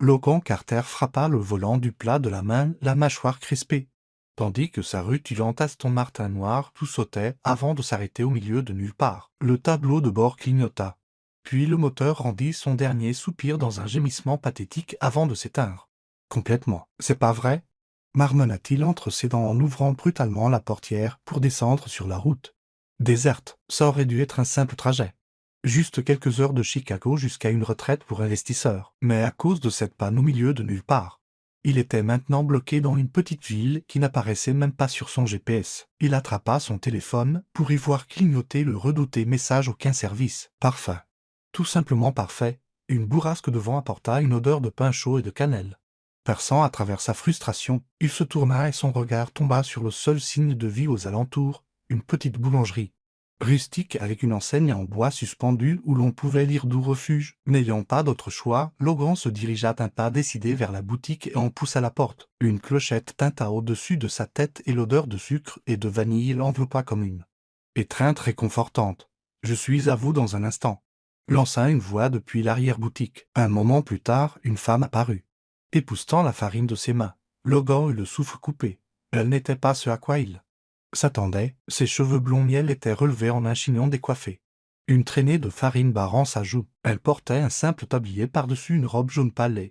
Logan Carter frappa le volant du plat de la main, la mâchoire crispée, tandis que sa rutilante Aston Martin noire tout sautait avant de s'arrêter au milieu de nulle part. Le tableau de bord clignota. Puis le moteur rendit son dernier soupir dans un gémissement pathétique avant de s'éteindre. Complètement. C'est pas vrai? Marmonna-t-il entre ses dents en ouvrant brutalement la portière pour descendre sur la route. Déserte, ça aurait dû être un simple trajet. Juste quelques heures de Chicago jusqu'à une retraite pour investisseurs. Mais à cause de cette panne au milieu de nulle part, il était maintenant bloqué dans une petite ville qui n'apparaissait même pas sur son GPS. Il attrapa son téléphone pour y voir clignoter le redouté message aucun service. Parfait. Tout simplement parfait. Une bourrasque de vent apporta une odeur de pain chaud et de cannelle. Perçant à travers sa frustration, il se tourna et son regard tomba sur le seul signe de vie aux alentours, une petite boulangerie. Rustique avec une enseigne en bois suspendue où l'on pouvait lire d'où refuge. N'ayant pas d'autre choix, Logan se dirigea d'un pas décidé vers la boutique et en poussa la porte. Une clochette tinta au-dessus de sa tête et l'odeur de sucre et de vanille l'enveloppa comme une étreinte réconfortante. « Je suis à vous dans un instant », lança une voix depuis l'arrière-boutique. Un moment plus tard, une femme apparut. Époussetant la farine de ses mains, Logan eut le souffle coupé. Elle n'était pas ce à quoi il s'attendait, ses cheveux blond miel étaient relevés en un chignon décoiffé. Une traînée de farine barrant sa joue. Elle portait un simple tablier par-dessus une robe jaune pâle.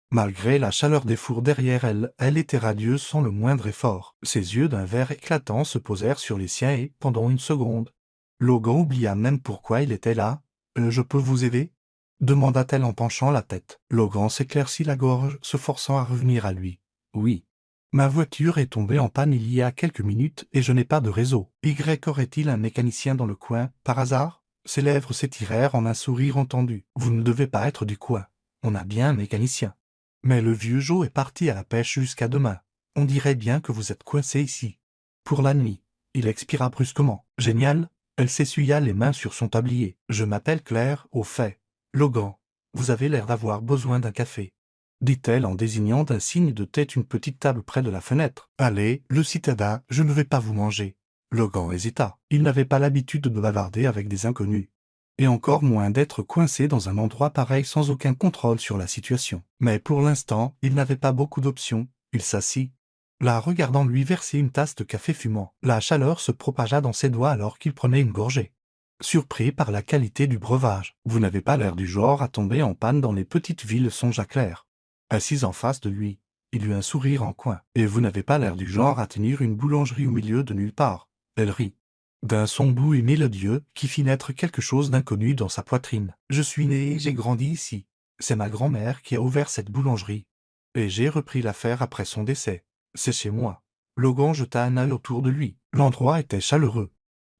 Malgré la chaleur des fours derrière elle, elle était radieuse sans le moindre effort. Ses yeux d'un vert éclatant se posèrent sur les siens et, pendant une seconde, Logan oublia même pourquoi il était là. « Je peux vous aider ?» demanda-t-elle en penchant la tête. Logan s'éclaircit la gorge, se forçant à revenir à lui. « Oui. Ma voiture est tombée en panne il y a quelques minutes et je n'ai pas de réseau. Y aurait-il un mécanicien dans le coin, par hasard ?» Ses lèvres s'étirèrent en un sourire entendu. « Vous ne devez pas être du coin. On a bien un mécanicien. Mais le vieux Joe est parti à la pêche jusqu'à demain. On dirait bien que vous êtes coincé ici. Pour la nuit. » Il expira brusquement. « Génial !» Elle s'essuya les mains sur son tablier. « Je m'appelle Claire, au fait. Logan, vous avez l'air d'avoir besoin d'un café. » dit-elle en désignant d'un signe de tête une petite table près de la fenêtre. « Allez, le citadin, je ne vais pas vous manger. » Logan hésita. Il n'avait pas l'habitude de bavarder avec des inconnus. Et encore moins d'être coincé dans un endroit pareil sans aucun contrôle sur la situation. Mais pour l'instant, il n'avait pas beaucoup d'options. Il s'assit, la regardant lui verser une tasse de café fumant. La chaleur se propagea dans ses doigts alors qu'il prenait une gorgée. Surpris par la qualité du breuvage. « Vous n'avez pas l'air du genre à tomber en panne dans les petites villes, songea Claire. Assise en face de lui, il eut un sourire en coin. « Et vous n'avez pas l'air du genre à tenir une boulangerie au milieu de nulle part. » Elle rit. D'un son doux et mélodieux qui fit naître quelque chose d'inconnu dans sa poitrine. « Je suis né et j'ai grandi ici. C'est ma grand-mère qui a ouvert cette boulangerie. Et j'ai repris l'affaire après son décès. C'est chez moi. » Logan jeta un œil autour de lui. L'endroit était chaleureux,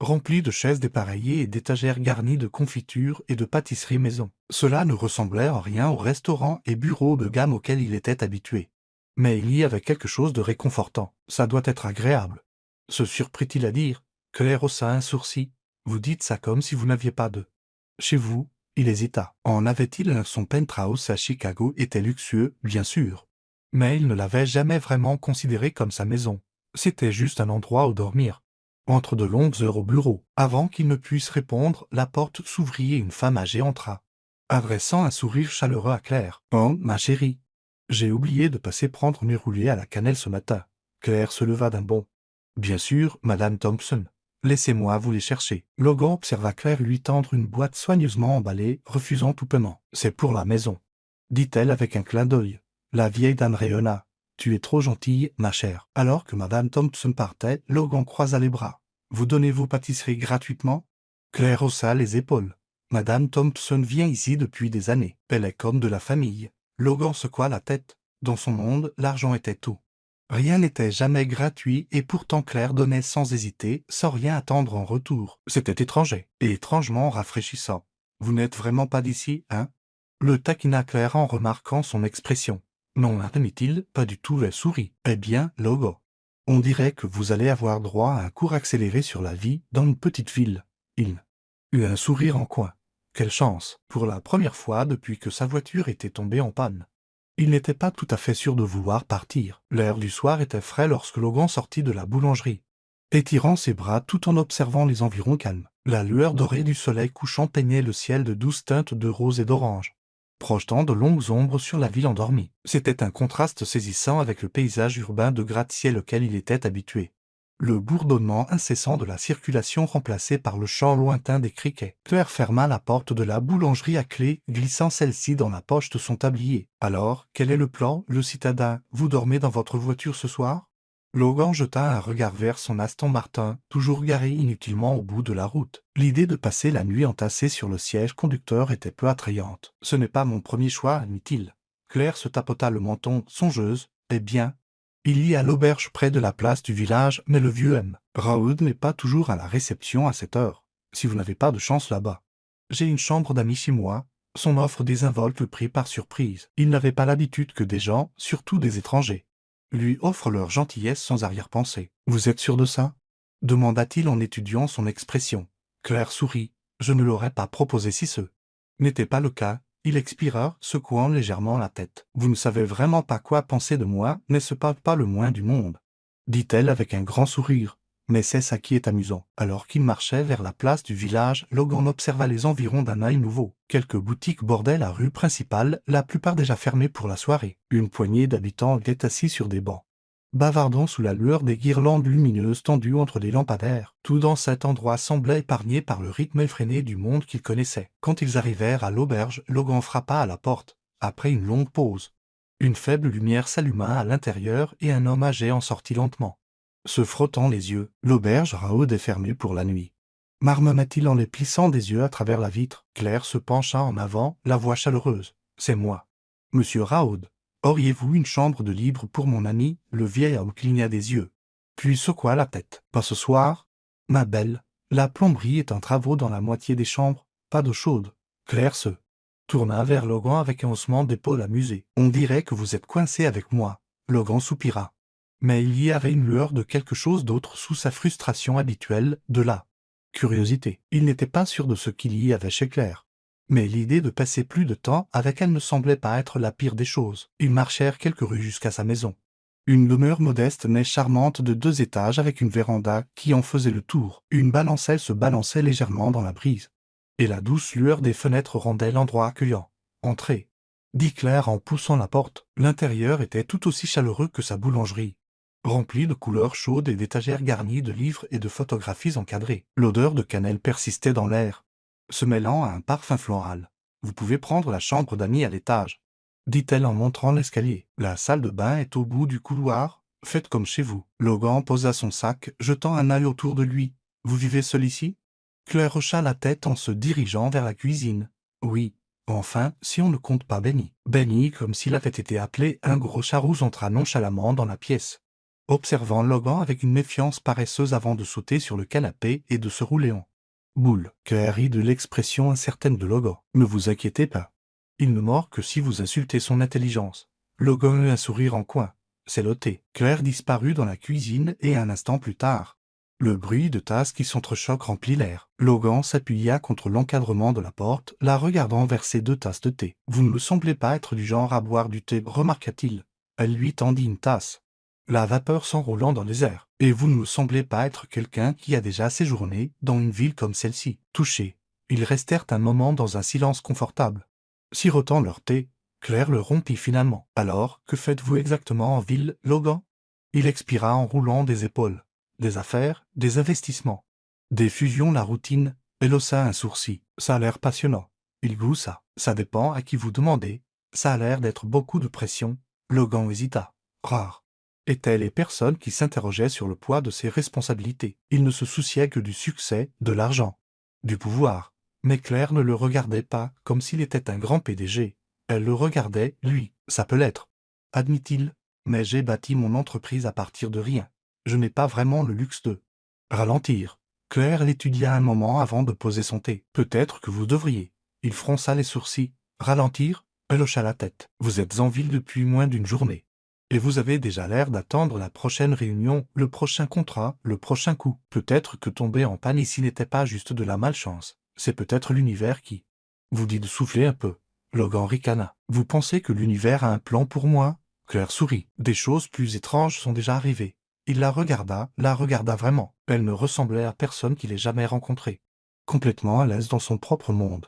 rempli de chaises dépareillées et d'étagères garnies de confitures et de pâtisseries maison. Cela ne ressemblait en rien aux restaurants et bureaux de gamme auxquels il était habitué. Mais il y avait quelque chose de réconfortant. « Ça doit être agréable. » se surprit-il à dire. Claire haussa un sourcil. « Vous dites ça comme si vous n'aviez pas de chez vous ?» Il hésita. En avait-il un? Son penthouse à Chicago était luxueux, bien sûr. Mais il ne l'avait jamais vraiment considéré comme sa maison. C'était juste un endroit où dormir. Entre de longues heures au bureau, avant qu'il ne puisse répondre, la porte s'ouvrit et une femme âgée entra, adressant un sourire chaleureux à Claire. « Oh, ma chérie, j'ai oublié de passer prendre mes roulés à la cannelle ce matin. » Claire se leva d'un bond. « Bien sûr, Madame Thompson. Laissez-moi vous les chercher. » Logan observa Claire lui tendre une boîte soigneusement emballée, refusant tout paiement. « C'est pour la maison, » dit-elle avec un clin d'œil. La vieille dame rayonna. « Tu es trop gentille, ma chère. » Alors que Madame Thompson partait, Logan croisa les bras. « Vous donnez vos pâtisseries gratuitement ?» Claire haussa les épaules. « Madame Thompson vient ici depuis des années. Elle est comme de la famille. » Logan secoua la tête. Dans son monde, l'argent était tout. Rien n'était jamais gratuit et pourtant Claire donnait sans hésiter, sans rien attendre en retour. C'était étranger et étrangement rafraîchissant. « Vous n'êtes vraiment pas d'ici, hein ?» Le taquina Claire en remarquant son expression. « Non, admit-il, pas du tout. » Elle sourit. « Eh bien, Logan, on dirait que vous allez avoir droit à un cours accéléré sur la vie dans une petite ville. » Il eut un sourire en coin. Quelle chance! Pour la première fois depuis que sa voiture était tombée en panne. Il n'était pas tout à fait sûr de vouloir partir. L'air du soir était frais lorsque Logan sortit de la boulangerie, étirant ses bras tout en observant les environs calmes. La lueur dorée du soleil couchant peignait le ciel de douces teintes de rose et d'orange. projetant de longues ombres sur la ville endormie. C'était un contraste saisissant avec le paysage urbain de gratte-ciel auquel il était habitué. Le bourdonnement incessant de la circulation remplacé par le chant lointain des criquets. Claire ferma la porte de la boulangerie à clé, glissant celle-ci dans la poche de son tablier. « Alors, quel est le plan, le citadin? Vous dormez dans votre voiture ce soir ?» Logan jeta un regard vers son Aston Martin, toujours garé inutilement au bout de la route. L'idée de passer la nuit entassée sur le siège conducteur était peu attrayante. « Ce n'est pas mon premier choix, admit-il. » Claire se tapota le menton, songeuse. « Eh bien, il y a l'auberge près de la place du village, mais le vieux M. Raoud n'est pas toujours à la réception à cette heure, si vous n'avez pas de chance là-bas. J'ai une chambre d'amis chez moi. » Son offre désinvolte le prit par surprise. Il n'avait pas l'habitude que des gens, surtout des étrangers, lui offrent leur gentillesse sans arrière-pensée. « Vous êtes sûr de ça ?» demanda-t-il en étudiant son expression. Claire sourit. « Je ne l'aurais pas proposé si ce n'était pas le cas. » Il expira, secouant légèrement la tête. « Vous ne savez vraiment pas quoi penser de moi, n'est-ce pas le moins du monde ?» dit-elle avec un grand sourire. Mais c'est ça qui est amusant. Alors qu'il marchait vers la place du village, Logan observa les environs d'un œil nouveau. Quelques boutiques bordaient la rue principale, la plupart déjà fermées pour la soirée. Une poignée d'habitants étaient assis sur des bancs, bavardant sous la lueur des guirlandes lumineuses tendues entre les lampadaires. Tout dans cet endroit semblait épargné par le rythme effréné du monde qu'ils connaissaient. Quand ils arrivèrent à l'auberge, Logan frappa à la porte. Après une longue pause, une faible lumière s'alluma à l'intérieur et un homme âgé en sortit lentement, se frottant les yeux. « L'auberge Raoud est fermée pour la nuit, » marmonna-t-il en les plissant des yeux à travers la vitre. Claire se pencha en avant, la voix chaleureuse. « C'est moi. Monsieur Raoud. Auriez-vous une chambre de libre pour mon ami ?» Le vieil homme cligna des yeux, puis secoua la tête. « Pas ce soir, ma belle. La plomberie est en travaux dans la moitié des chambres. Pas d'eau chaude. » Claire se tourna vers Logan avec un haussement d'épaule amusé. « On dirait que vous êtes coincé avec moi. » Logan soupira. Mais il y avait une lueur de quelque chose d'autre sous sa frustration habituelle, de la curiosité. Il n'était pas sûr de ce qu'il y avait chez Claire, mais l'idée de passer plus de temps avec elle ne semblait pas être la pire des choses. Ils marchèrent quelques rues jusqu'à sa maison. Une demeure modeste mais charmante de 2 étages avec une véranda qui en faisait le tour. Une balancelle se balançait légèrement dans la brise, et la douce lueur des fenêtres rendait l'endroit accueillant. « Entrez », dit Claire en poussant la porte. L'intérieur était tout aussi chaleureux que sa boulangerie, rempli de couleurs chaudes et d'étagères garnies de livres et de photographies encadrées. L'odeur de cannelle persistait dans l'air, se mêlant à un parfum floral. « Vous pouvez prendre la chambre d'amis à l'étage, » dit-elle en montrant l'escalier. « La salle de bain est au bout du couloir. Faites comme chez vous. » Logan posa son sac, jetant un œil autour de lui. « Vous vivez seul ici ?» Claire hocha la tête en se dirigeant vers la cuisine. « Oui. Enfin, si on ne compte pas Benny. » Benny, comme s'il avait été appelé, un gros charroux entra nonchalamment dans la pièce, observant Logan avec une méfiance paresseuse avant de sauter sur le canapé et de se rouler en boule. Claire rit de l'expression incertaine de Logan. « Ne vous inquiétez pas. Il ne mord que si vous insultez son intelligence. » Logan eut un sourire en coin. « C'est le thé. » Claire disparut dans la cuisine et un instant plus tard, le bruit de tasses qui s'entrechoquent remplit l'air. Logan s'appuya contre l'encadrement de la porte, la regardant verser 2 tasses de thé. « Vous ne me semblez pas être du genre à boire du thé, remarqua-t-il. Elle lui tendit une tasse, la vapeur s'enroulant dans les airs. « Et vous ne me semblez pas être quelqu'un qui a déjà séjourné dans une ville comme celle-ci. » Touchés, ils restèrent un moment dans un silence confortable, sirotant leur thé. Claire le rompit finalement. « Alors, que faites-vous exactement en ville, Logan ?» Il expira en roulant des épaules. « Des affaires, des investissements, des fusions, la routine. » Elle haussa un sourcil. « Ça a l'air passionnant. » Il gloussa. « Ça dépend à qui vous demandez. Ça a l'air d'être beaucoup de pression. » Logan hésita. Rare étaient les personnes qui s'interrogeaient sur le poids de ses responsabilités. Il ne se souciait que du succès, de l'argent, du pouvoir. Mais Claire ne le regardait pas comme s'il était un grand PDG. Elle le regardait, lui. « Ça peut l'être, » admit-il. « Mais j'ai bâti mon entreprise à partir de rien. Je n'ai pas vraiment le luxe de ralentir. » Claire l'étudia un moment avant de poser son thé. « Peut-être que vous devriez. » Il fronça les sourcils. « Ralentir ?» Elle hocha la tête. « Vous êtes en ville depuis moins d'une journée. Et vous avez déjà l'air d'attendre la prochaine réunion, le prochain contrat, le prochain coup. Peut-être que tomber en panne ici n'était pas juste de la malchance. C'est peut-être l'univers qui vous dit de souffler un peu. » Logan ricana. « Vous pensez que l'univers a un plan pour moi ?» Claire sourit. « Des choses plus étranges sont déjà arrivées. » Il la regarda vraiment. Elle ne ressemblait à personne qu'il ait jamais rencontré. Complètement à l'aise dans son propre monde.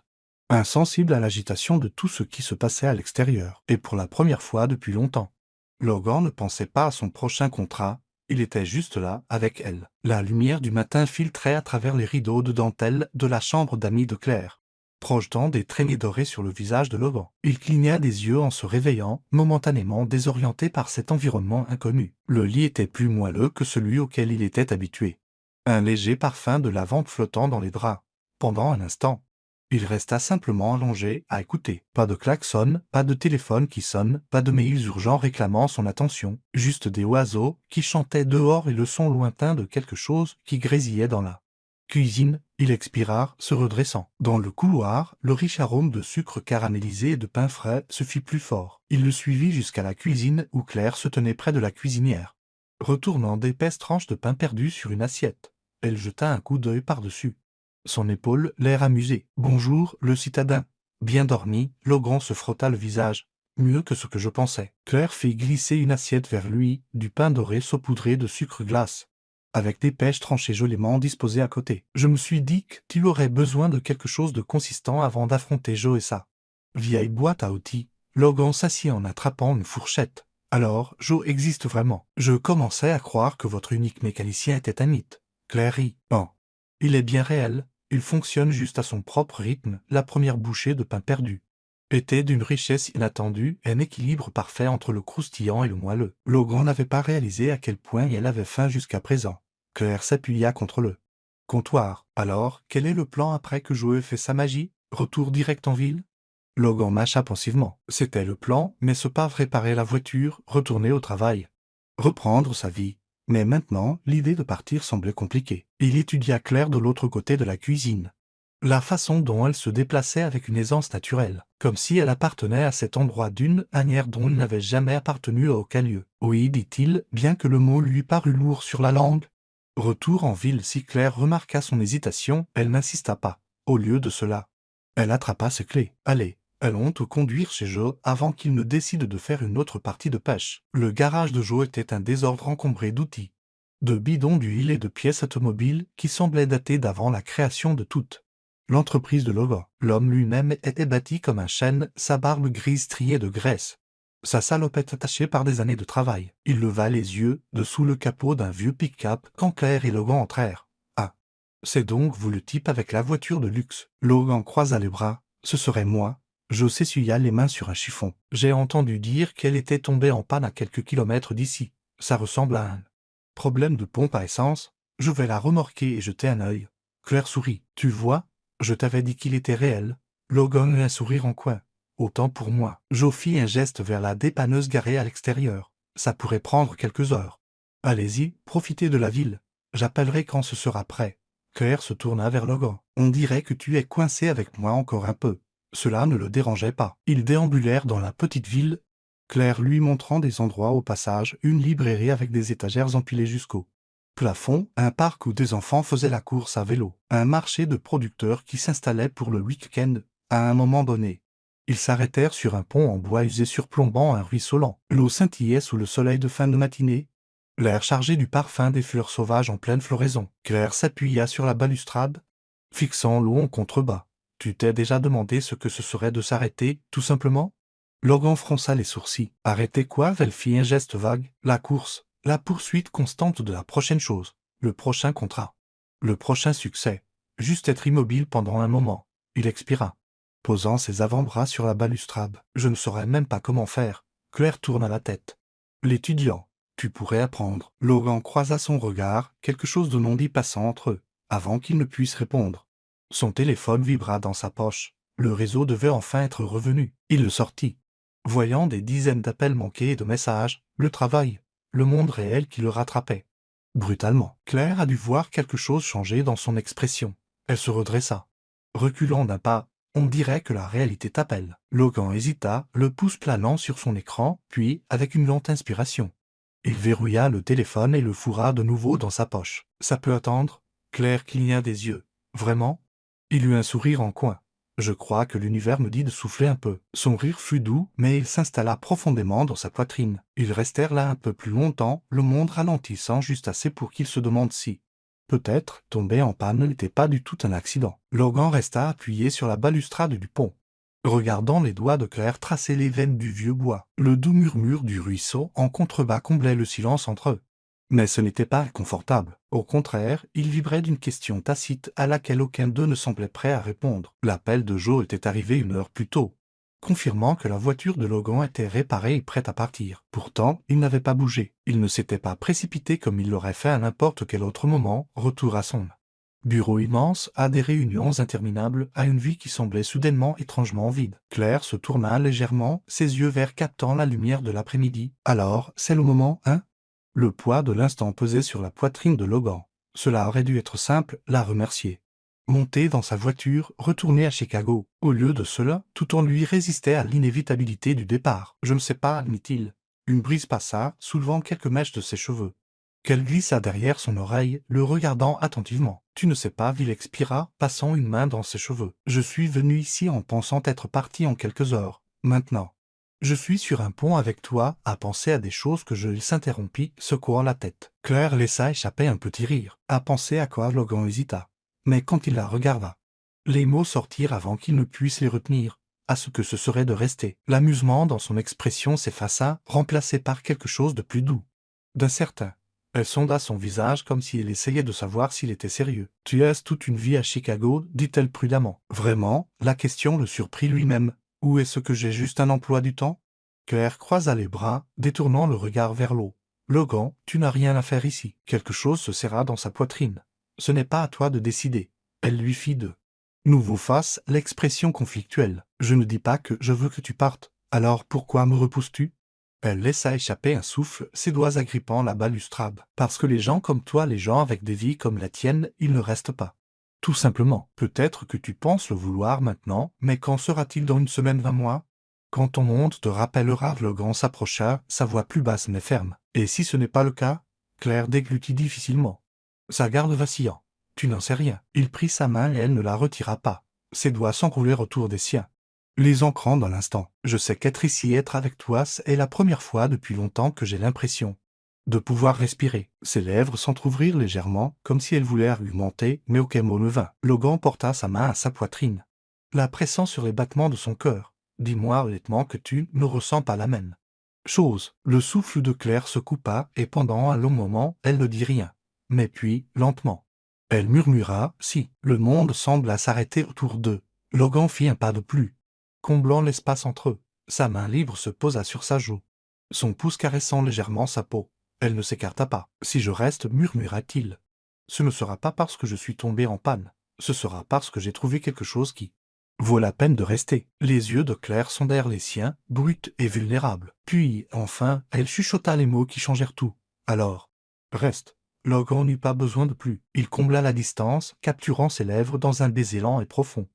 insensible à l'agitation de tout ce qui se passait à l'extérieur, et pour la première fois depuis longtemps. Logan ne pensait pas à son prochain contrat, il était juste là, avec elle. La lumière du matin filtrait à travers les rideaux de dentelle de la chambre d'amis de Claire, projetant des traînées dorées sur le visage de Logan. Il cligna des yeux en se réveillant, momentanément désorienté par cet environnement inconnu. Le lit était plus moelleux que celui auquel il était habitué. Un léger parfum de lavande flottant dans les draps. Pendant un instant, il resta simplement allongé, à écouter. Pas de klaxon, pas de téléphone qui sonne, pas de mails urgents réclamant son attention, juste des oiseaux qui chantaient dehors et le son lointain de quelque chose qui grésillait dans la cuisine. Il expira, se redressant. Dans le couloir, le riche arôme de sucre caramélisé et de pain frais se fit plus fort. Il le suivit jusqu'à la cuisine où Claire se tenait près de la cuisinière, retournant d'épaisses tranches de pain perdues sur une assiette. Elle jeta un coup d'œil par-dessus son épaule, l'air amusé. « Bonjour, le citadin. » Bien dormi, Logan se frotta le visage. « Mieux que ce que je pensais. » Claire fit glisser une assiette vers lui, du pain doré saupoudré de sucre glace, avec des pêches tranchées joliment disposées à côté. « Je me suis dit qu'il aurait besoin de quelque chose de consistant avant d'affronter Joe et sa vieille boîte à outils. » Logan s'assit en attrapant une fourchette. « Alors, Joe existe vraiment. Je commençais à croire que votre unique mécanicien était un mythe. » Claire rit. « Oh, il est bien réel. Il fonctionne juste à son propre rythme. » La première bouchée de pain perdu était d'une richesse inattendue, un équilibre parfait entre le croustillant et le moelleux. Logan n'avait pas réalisé à quel point elle avait faim jusqu'à présent. Claire s'appuya contre le comptoir. « Alors, quel est le plan après que Joe ait fait sa magie? Retour direct en ville ?» Logan mâcha pensivement. C'était le plan, mais ce pas réparer la voiture, retourner au travail, reprendre sa vie. Mais maintenant, l'idée de partir semblait compliquée. Il étudia Claire de l'autre côté de la cuisine. La façon dont elle se déplaçait avec une aisance naturelle, comme si elle appartenait à cet endroit d'une manière dont il n'avait jamais appartenu à aucun lieu. « Oui, dit-il, bien que le mot lui parût lourd sur la langue. » Retour en ville. Si Claire remarqua son hésitation, elle n'insista pas. Au lieu de cela, elle attrapa ses clés. « Allez. » Allons te conduire chez Joe avant qu'il ne décide de faire une autre partie de pêche. Le garage de Joe était un désordre encombré d'outils, de bidons d'huile et de pièces automobiles qui semblaient dater d'avant la création de toute l'entreprise de Logan. L'homme lui-même était bâti comme un chêne, sa barbe grise striée de graisse, sa salopette attachée par des années de travail. Il leva les yeux de sous le capot d'un vieux pick-up quand Claire et Logan entrèrent. « Ah, c'est donc vous le type avec la voiture de luxe. » Logan croisa les bras. « Ce serait moi. » Joe s'essuya les mains sur un chiffon. « J'ai entendu dire qu'elle était tombée en panne à quelques kilomètres d'ici. Ça ressemble à un problème de pompe à essence. Je vais la remorquer et jeter un œil. » Claire sourit. « Tu vois, je t'avais dit qu'il était réel. » Logan eut un sourire en coin. « Autant pour moi. » Joe fit un geste vers la dépanneuse garée à l'extérieur. « Ça pourrait prendre quelques heures. »« Allez-y, profitez de la ville. J'appellerai quand ce sera prêt. » Claire se tourna vers Logan. « On dirait que tu es coincé avec moi encore un peu. » Cela ne le dérangeait pas. Ils déambulèrent dans la petite ville, Claire lui montrant des endroits au passage, une librairie avec des étagères empilées jusqu'au plafond, un parc où des enfants faisaient la course à vélo, un marché de producteurs qui s'installait pour le week-end. À un moment donné, ils s'arrêtèrent sur un pont en bois usé surplombant un ruisseau lent. L'eau scintillait sous le soleil de fin de matinée, l'air chargé du parfum des fleurs sauvages en pleine floraison. Claire s'appuya sur la balustrade, fixant l'eau en contrebas. « Tu t'es déjà demandé ce que ce serait de s'arrêter, tout simplement ?» Logan fronça les sourcils. « Arrêter quoi ?» Elle fit un geste vague. « La course, la poursuite constante de la prochaine chose, le prochain contrat, le prochain succès. Juste être immobile pendant un moment. » Il expira, posant ses avant-bras sur la balustrade. « Je ne saurais même pas comment faire. » Claire tourna la tête. « L'étudiant, tu pourrais apprendre. » Logan croisa son regard, quelque chose de non dit passant entre eux, avant qu'il ne puisse répondre. Son téléphone vibra dans sa poche. Le réseau devait enfin être revenu. Il le sortit, voyant des dizaines d'appels manqués et de messages, le travail, le monde réel qui le rattrapait. Brutalement, Claire a dû voir quelque chose changer dans son expression. Elle se redressa, reculant d'un pas. On dirait que la réalité t'appelle. Logan hésita, le pouce planant sur son écran, puis, avec une lente inspiration, il verrouilla le téléphone et le fourra de nouveau dans sa poche. « Ça peut attendre ?» Claire cligna des yeux. « Vraiment ?» Il eut un sourire en coin. « Je crois que l'univers me dit de souffler un peu. » Son rire fut doux, mais il s'installa profondément dans sa poitrine. Ils restèrent là un peu plus longtemps, le monde ralentissant juste assez pour qu'il se demande si, Peut-être, tomber en panne n'était pas du tout un accident. Logan resta appuyé sur la balustrade du pont, regardant les doigts de Claire tracer les veines du vieux bois. Le doux murmure du ruisseau en contrebas comblait le silence entre eux. Mais ce n'était pas inconfortable. Au contraire, il vibrait d'une question tacite à laquelle aucun d'eux ne semblait prêt à répondre. L'appel de Joe était arrivé 1 heure plus tôt, confirmant que la voiture de Logan était réparée et prête à partir. Pourtant, il n'avait pas bougé. Il ne s'était pas précipité comme il l'aurait fait à n'importe quel autre moment. Retour à son bureau immense, à des réunions interminables, à une vie qui semblait soudainement étrangement vide. Claire se tourna légèrement, ses yeux verts captant la lumière de l'après-midi. Alors, c'est le moment, hein? Le poids de l'instant pesait sur la poitrine de Logan. Cela aurait dû être simple, la remercier. Monter dans sa voiture, retourner à Chicago. Au lieu de cela, tout en lui résistait à l'inévitabilité du départ. Je ne sais pas, admit-il. Une brise passa, soulevant quelques mèches de ses cheveux, qu'elle glissa derrière son oreille, le regardant attentivement. Tu ne sais pas, Vil expira, passant une main dans ses cheveux. Je suis venu ici en pensant être parti en quelques heures. Maintenant, je suis sur un pont avec toi, à penser à des choses que il s'interrompit, secouant la tête. Claire laissa échapper un petit rire. À penser à quoi Logan hésita. Mais quand il la regarda, les mots sortirent avant qu'il ne puisse les retenir. À ce que ce serait de rester. L'amusement dans son expression s'effaça, remplacé par quelque chose de plus doux, d'incertain. Elle sonda son visage comme si elle essayait de savoir s'il était sérieux. « Tu as toute une vie à Chicago » dit-elle prudemment. Vraiment, la question le surprit lui-même. « Où est-ce que j'ai juste un emploi du temps ?» Claire croisa les bras, détournant le regard vers l'eau. « Logan, tu n'as rien à faire ici. » Quelque chose se serra dans sa poitrine. « Ce n'est pas à toi de décider. » Elle lui fit de nouveau face l'expression conflictuelle. « Je ne dis pas que je veux que tu partes. Alors pourquoi me repousses-tu » Elle laissa échapper un souffle, ses doigts agrippant la balustrade. « Parce que les gens comme toi, les gens avec des vies comme la tienne, ils ne restent pas. Tout simplement. Peut-être que tu penses le vouloir maintenant, mais quand sera-t-il dans 1 semaine, 20 mois ? Quand ton monde te rappellera. » Logan s'approcha, sa voix plus basse mais ferme. « Et si ce n'est pas le cas ?» Claire déglutit difficilement, sa garde vacillant. « Tu n'en sais rien. » Il prit sa main et elle ne la retira pas. Ses doigts s'enroulèrent autour des siens, les ancrant dans l'instant. « Je sais qu'être ici, être avec toi, c'est la première fois depuis longtemps que j'ai l'impression de pouvoir respirer. » Ses lèvres s'entr'ouvrirent légèrement, comme si elle voulait argumenter, mais aucun mot ne vint. Logan porta sa main à sa poitrine, la pressant sur les battements de son cœur. « Dis-moi honnêtement que tu ne ressens pas la même chose. » Le souffle de Claire se coupa, et pendant un long moment, elle ne dit rien. Mais puis, lentement, elle murmura, « Si, le monde semble s'arrêter autour d'eux. » Logan fit un pas de plus, comblant l'espace entre eux. Sa main libre se posa sur sa joue, son pouce caressant légèrement sa peau. Elle ne s'écarta pas. « Si je reste, murmura-t-il, ce ne sera pas parce que je suis tombé en panne. Ce sera parce que j'ai trouvé quelque chose qui vaut la peine de rester. » Les yeux de Claire sondèrent les siens, bruts et vulnérables. Puis, enfin, elle chuchota les mots qui changèrent tout. « Alors, reste. » Logan n'eut pas besoin de plus. Il combla la distance, capturant ses lèvres dans un baiser lent et profond,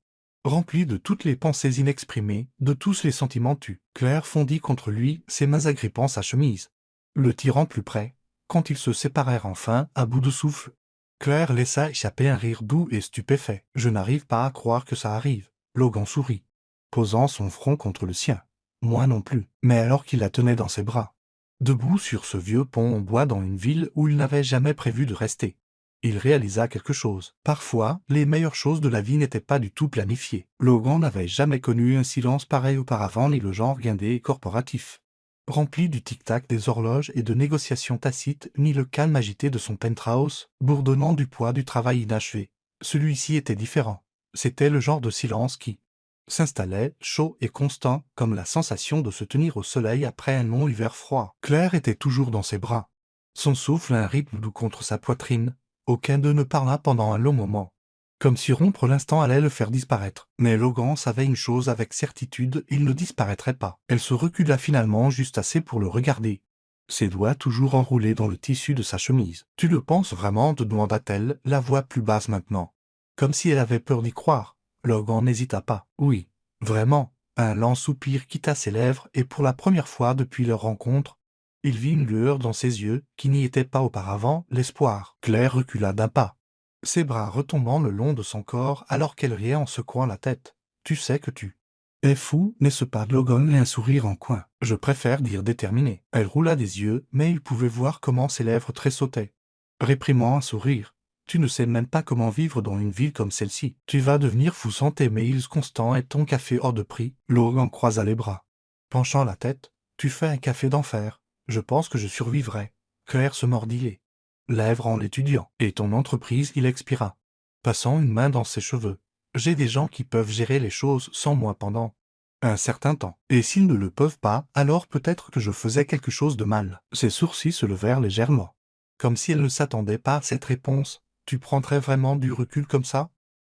rempli de toutes les pensées inexprimées, de tous les sentiments tus. Claire fondit contre lui, ses mains agrippant sa chemise, le tirant plus près. Quand ils se séparèrent enfin, à bout de souffle, Claire laissa échapper un rire doux et stupéfait. « Je n'arrive pas à croire que ça arrive. » Logan sourit, posant son front contre le sien. « Moi non plus. » Mais alors qu'il la tenait dans ses bras, debout sur ce vieux pont en bois dans une ville où il n'avait jamais prévu de rester, il réalisa quelque chose. Parfois, les meilleures choses de la vie n'étaient pas du tout planifiées. Logan n'avait jamais connu un silence pareil auparavant, ni le genre guindé et corporatif, rempli du tic-tac des horloges et de négociations tacites, ni le calme agité de son penthouse, bourdonnant du poids du travail inachevé. Celui-ci était différent. C'était le genre de silence qui s'installait, chaud et constant, comme la sensation de se tenir au soleil après un long hiver froid. Claire était toujours dans ses bras, son souffle un rythme doux contre sa poitrine. Aucun d'eux ne parla pendant un long moment, comme si rompre l'instant allait le faire disparaître. Mais Logan savait une chose avec certitude, il ne disparaîtrait pas. Elle se recula finalement juste assez pour le regarder, ses doigts toujours enroulés dans le tissu de sa chemise. « Tu le penses vraiment ?» demanda-t-elle, la voix plus basse maintenant, comme si elle avait peur d'y croire. Logan n'hésita pas. « Oui, vraiment. » Un lent soupir quitta ses lèvres et pour la première fois depuis leur rencontre, il vit une lueur dans ses yeux qui n'y était pas auparavant, l'espoir. Claire recula d'un pas, ses bras retombant le long de son corps alors qu'elle riait en secouant la tête. « Tu sais que tu es fou, n'est-ce pas ?» Logan eut un sourire en coin. « Je préfère dire déterminé. » Elle roula des yeux, mais il pouvait voir comment ses lèvres tressautaient, réprimant un sourire. Tu ne sais même pas comment vivre dans une ville comme celle-ci. Tu vas devenir fou sans tes mails constants et ton café hors de prix. » Logan croisa les bras. Penchant la tête, « Tu fais un café d'enfer. Je pense que je survivrai. » Claire se mordit les lèvres en l'étudiant. « Et ton entreprise, » il expira, passant une main dans ses cheveux. « J'ai des gens qui peuvent gérer les choses sans moi pendant un certain temps. Et s'ils ne le peuvent pas, alors peut-être que je faisais quelque chose de mal. » Ses sourcils se levèrent légèrement, comme si elle ne s'attendait pas à cette réponse. « Tu prendrais vraiment du recul comme ça ?»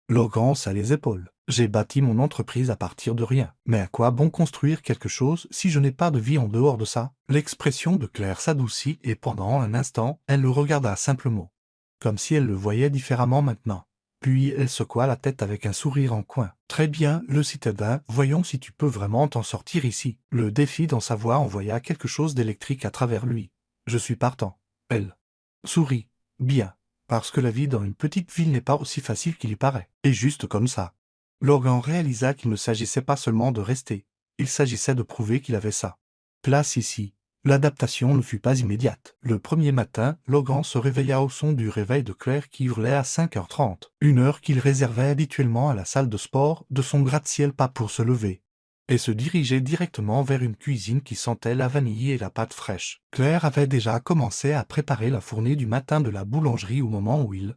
Logan haussa les épaules. « J'ai bâti mon entreprise à partir de rien. Mais à quoi bon construire quelque chose si je n'ai pas de vie en dehors de ça ?» L'expression de Claire s'adoucit et pendant un instant, elle le regarda simplement, comme si elle le voyait différemment maintenant. Puis elle secoua la tête avec un sourire en coin. « Très bien, le citadin, voyons si tu peux vraiment t'en sortir ici. » Le défi dans sa voix envoya quelque chose d'électrique à travers lui. « Je suis partant. » Elle sourit. « Bien. Parce que la vie dans une petite ville n'est pas aussi facile qu'il y paraît. » Et juste comme ça, Logan réalisa qu'il ne s'agissait pas seulement de rester. Il s'agissait de prouver qu'il avait sa place ici. L'adaptation ne fut pas immédiate. Le premier matin, Logan se réveilla au son du réveil de Claire qui hurlait à 5h30, une heure qu'il réservait habituellement à la salle de sport de son gratte-ciel pas pour se lever, et se dirigeait directement vers une cuisine qui sentait la vanille et la pâte fraîche. Claire avait déjà commencé à préparer la fournée du matin de la boulangerie au moment où il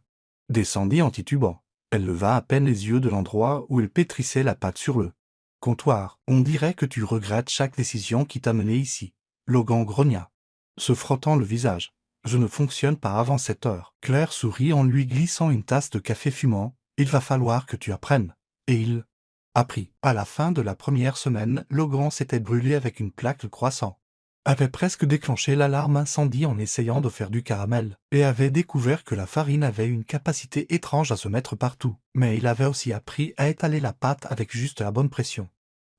descendit en titubant. Elle leva à peine les yeux de l'endroit où il pétrissait la pâte sur le comptoir. « On dirait que tu regrettes chaque décision qui t'a mené ici. » Logan grogna, se frottant le visage. « Je ne fonctionne pas avant 7h. » Claire sourit en lui glissant une tasse de café fumant. « Il va falloir que tu apprennes. » Et il apprit. À la fin de la première semaine, Logan s'était brûlé avec une plaque de croissant, avait presque déclenché l'alarme incendie en essayant de faire du caramel, et avait découvert que la farine avait une capacité étrange à se mettre partout. Mais il avait aussi appris à étaler la pâte avec juste la bonne pression,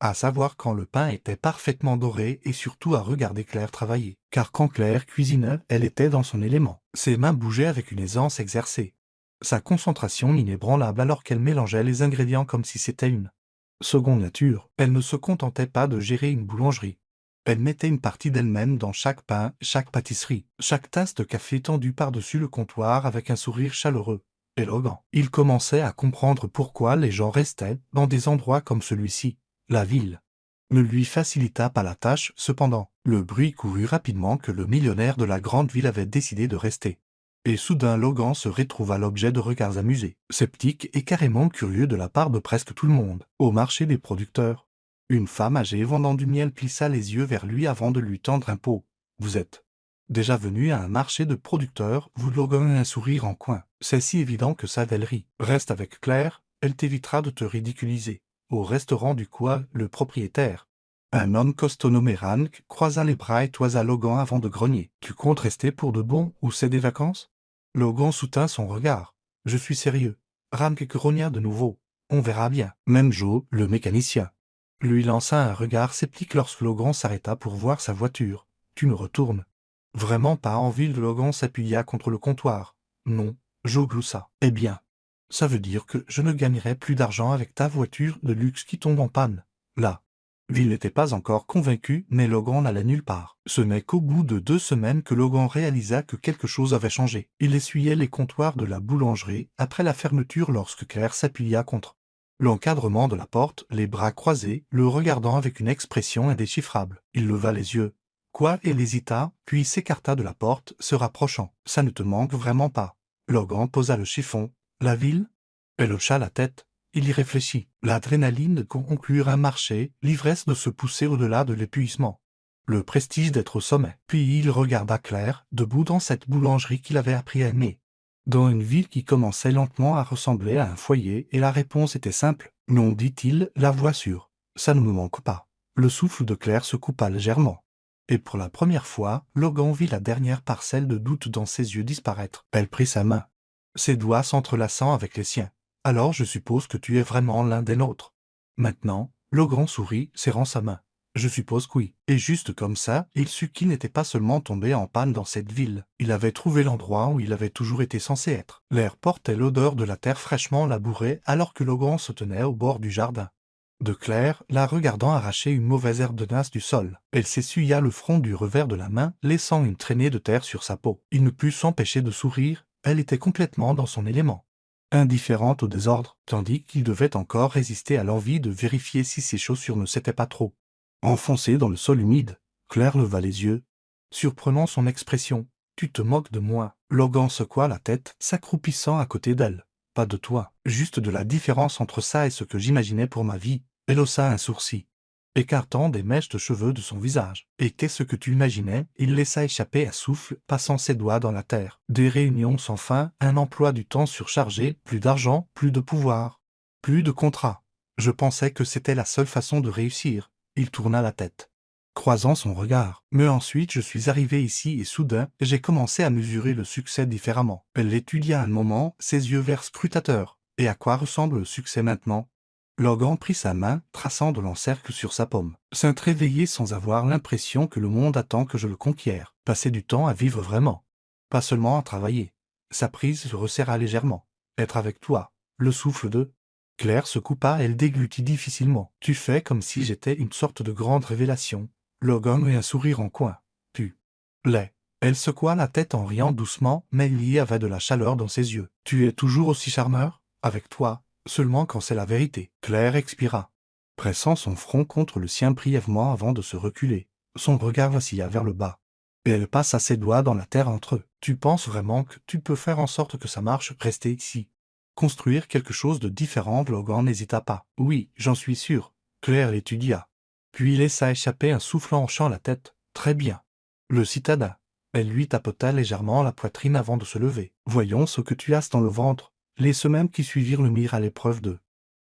à savoir quand le pain était parfaitement doré et surtout à regarder Claire travailler. Car quand Claire cuisinait, elle était dans son élément. Ses mains bougeaient avec une aisance exercée. Sa concentration inébranlable alors qu'elle mélangeait les ingrédients comme si c'était une seconde nature. Elle ne se contentait pas de gérer une boulangerie. Elle mettait une partie d'elle-même dans chaque pain, chaque pâtisserie, chaque tasse de café tendue par-dessus le comptoir avec un sourire chaleureux et Logan. Il commençait à comprendre pourquoi les gens restaient dans des endroits comme celui-ci. La ville ne lui facilita pas la tâche, cependant. Le bruit courut rapidement que le millionnaire de la grande ville avait décidé de rester. Et soudain Logan se retrouva l'objet de regards amusés, sceptiques et carrément curieux de la part de presque tout le monde. Au marché des producteurs, une femme âgée vendant du miel plissa les yeux vers lui avant de lui tendre un pot. « Vous êtes déjà venu à un marché de producteurs ?» Vous Logan un sourire en coin. « C'est si évident que ça, elle rit. Reste avec Claire, elle t'évitera de te ridiculiser. » Au restaurant du coin, le propriétaire, un homme costaud nommé Rank, croisa les bras et toisa Logan avant de grogner. « Tu comptes rester pour de bon ou c'est des vacances ?» Logan soutint son regard. « Je suis sérieux. » Rank grogna de nouveau. « On verra bien. » Même Joe, le mécanicien, lui lança un regard sceptique lorsque Logan s'arrêta pour voir sa voiture. « Tu me retournes vraiment pas en ville ?» Logan s'appuya contre le comptoir. « Non. » Joe gloussa. « Eh bien, ça veut dire que je ne gagnerai plus d'argent avec ta voiture de luxe qui tombe en panne. » La ville n'était pas encore convaincue, mais Logan n'allait nulle part. Ce n'est qu'au bout de 2 semaines que Logan réalisa que quelque chose avait changé. Il essuyait les comptoirs de la boulangerie après la fermeture lorsque Claire s'appuya contre l'encadrement de la porte, les bras croisés, le regardant avec une expression indéchiffrable. Il leva les yeux. « Quoi ?» Elle hésita, puis s'écarta de la porte, se rapprochant. « Ça ne te manque vraiment pas ?» Logan posa le chiffon. « La ville ?» Elle hocha la tête. Il y réfléchit. L'adrénaline de conclure un marché, l'ivresse de se pousser au-delà de l'épuisement, le prestige d'être au sommet. Puis il regarda Claire, debout dans cette boulangerie qu'il avait appris à aimer, dans une ville qui commençait lentement à ressembler à un foyer, et la réponse était simple. « Non, dit-il, la voix sûre. Ça ne me manque pas. » Le souffle de Claire se coupa légèrement. Et pour la première fois, Logan vit la dernière parcelle de doute dans ses yeux disparaître. Elle prit sa main, ses doigts s'entrelaçant avec les siens. « Alors je suppose que tu es vraiment l'un des nôtres. » Maintenant, Logan sourit, serrant sa main. « Je suppose que oui. » Et juste comme ça, il sut qu'il n'était pas seulement tombé en panne dans cette ville. Il avait trouvé l'endroit où il avait toujours été censé être. L'air portait l'odeur de la terre fraîchement labourée alors que Logan se tenait au bord du jardin de Claire, la regardant arracher une mauvaise herbe de nasse du sol. Elle s'essuya le front du revers de la main, laissant une traînée de terre sur sa peau. Il ne put s'empêcher de sourire. Elle était complètement dans son élément, indifférente au désordre, tandis qu'il devait encore résister à l'envie de vérifier si ses chaussures ne s'étaient pas trop enfoncées dans le sol humide. Claire leva les yeux, surprenant son expression. « Tu te moques de moi ?» Logan secoua la tête, s'accroupissant à côté d'elle. « Pas de toi, juste de la différence entre ça et ce que j'imaginais pour ma vie. » Elle haussa un sourcil, écartant des mèches de cheveux de son visage. « Et qu'est-ce que tu imaginais ?» Il laissa échapper un souffle, passant ses doigts dans la terre. Des réunions sans fin, un emploi du temps surchargé, plus d'argent, plus de pouvoir, plus de contrats. Je pensais que c'était la seule façon de réussir. Il tourna la tête, croisant son regard. Mais ensuite je suis arrivé ici et soudain, j'ai commencé à mesurer le succès différemment. Elle l'étudia un moment, ses yeux verts scrutateurs. « Et à quoi ressemble le succès maintenant ?» Logan prit sa main, traçant de longs cercles sur sa paume. « S'éveiller sans avoir l'impression que le monde attend que je le conquière. Passer du temps à vivre vraiment. Pas seulement à travailler. » Sa prise se resserra légèrement. « Être avec toi. Le souffle de... » Claire se coupa, elle déglutit difficilement. « Tu fais comme si j'étais une sorte de grande révélation. » Logan eut un sourire en coin. « Tu l'es. » Elle secoua la tête en riant doucement, mais il y avait de la chaleur dans ses yeux. « Tu es toujours aussi charmeur, avec toi. Seulement quand c'est la vérité. » Claire expira, pressant son front contre le sien brièvement avant de se reculer. Son regard vacilla vers le bas, et elle passa ses doigts dans la terre entre eux. « Tu penses vraiment que tu peux faire en sorte que ça marche, rester ici? Construire quelque chose de différent ?» Logan n'hésita pas. « Oui, j'en suis sûr. » Claire l'étudia, puis laissa échapper un souffle en hochant la tête. « Très bien. » Le citadin. Elle lui tapota légèrement la poitrine avant de se lever. « Voyons ce que tu as dans le ventre. » Les semaines qui suivirent le mirent à l'épreuve de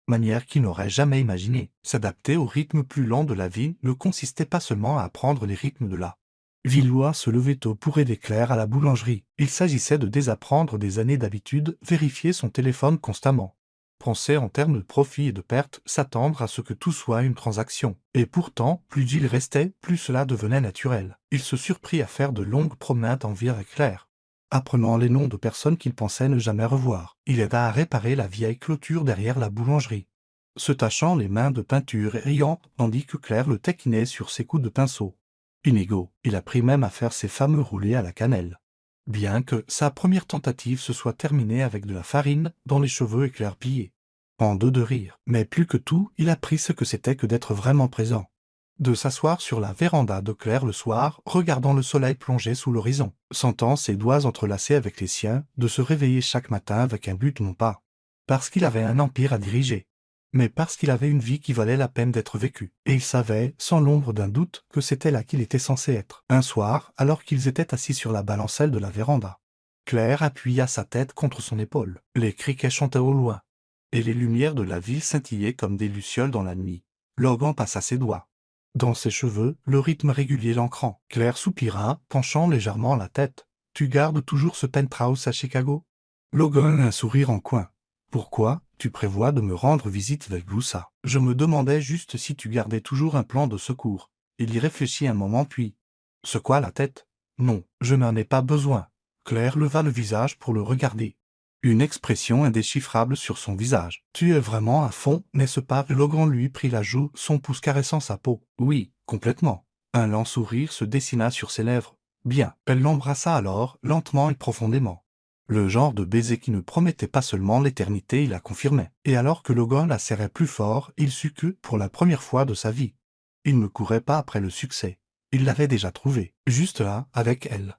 manière qu'il n'aurait jamais imaginé. S'adapter au rythme plus lent de la vie ne consistait pas seulement à apprendre les rythmes de la Villois se levait tôt pour aider Claire à la boulangerie. Il s'agissait de désapprendre des années d'habitude, vérifier son téléphone constamment, penser en termes de profit et de perte, s'attendre à ce que tout soit une transaction. Et pourtant, plus il restait, plus cela devenait naturel. Il se surprit à faire de longues promenades en ville avec Claire, apprenant les noms de personnes qu'il pensait ne jamais revoir. Il aida à réparer la vieille clôture derrière la boulangerie, se tachant les mains de peinture et riant, tandis que Claire le taquinait sur ses coups de pinceau inégaux. Il apprit même à faire ses fameux roulés à la cannelle, bien que sa première tentative se soit terminée avec de la farine dans les cheveux et Claire pliée en deux de rire. Mais plus que tout, il apprit ce que c'était que d'être vraiment présent, de s'asseoir sur la véranda de Claire le soir, regardant le soleil plonger sous l'horizon, sentant ses doigts entrelacés avec les siens, de se réveiller chaque matin avec un but, non pas parce qu'il avait un empire à diriger, mais parce qu'il avait une vie qui valait la peine d'être vécue. Et il savait, sans l'ombre d'un doute, que c'était là qu'il était censé être. Un soir, alors qu'ils étaient assis sur la balancelle de la véranda, Claire appuya sa tête contre son épaule. Les criquets chantaient au loin, et les lumières de la ville scintillaient comme des lucioles dans la nuit. Logan passa ses doigts dans ses cheveux, le rythme régulier l'ancrant. Claire soupira, penchant légèrement la tête. « Tu gardes toujours ce penthouse à Chicago ?» Logan eut un sourire en coin. « Pourquoi tu prévois de me rendre visite avec Loussa ? Je me demandais juste si tu gardais toujours un plan de secours. » Il y réfléchit un moment puis secoua la tête. « Non, je n'en ai pas besoin. » Claire leva le visage pour le regarder, une expression indéchiffrable sur son visage. « Tu es vraiment à fond, n'est-ce pas ?» Logan lui prit la joue, son pouce caressant sa peau. « Oui, complètement. » Un lent sourire se dessina sur ses lèvres. « Bien. » Elle l'embrassa alors, lentement et profondément. Le genre de baiser qui ne promettait pas seulement l'éternité, il la confirmait. Et alors que Logan la serrait plus fort, il sut que, pour la première fois de sa vie, il ne courait pas après le succès. Il l'avait déjà trouvé, juste là, avec elle.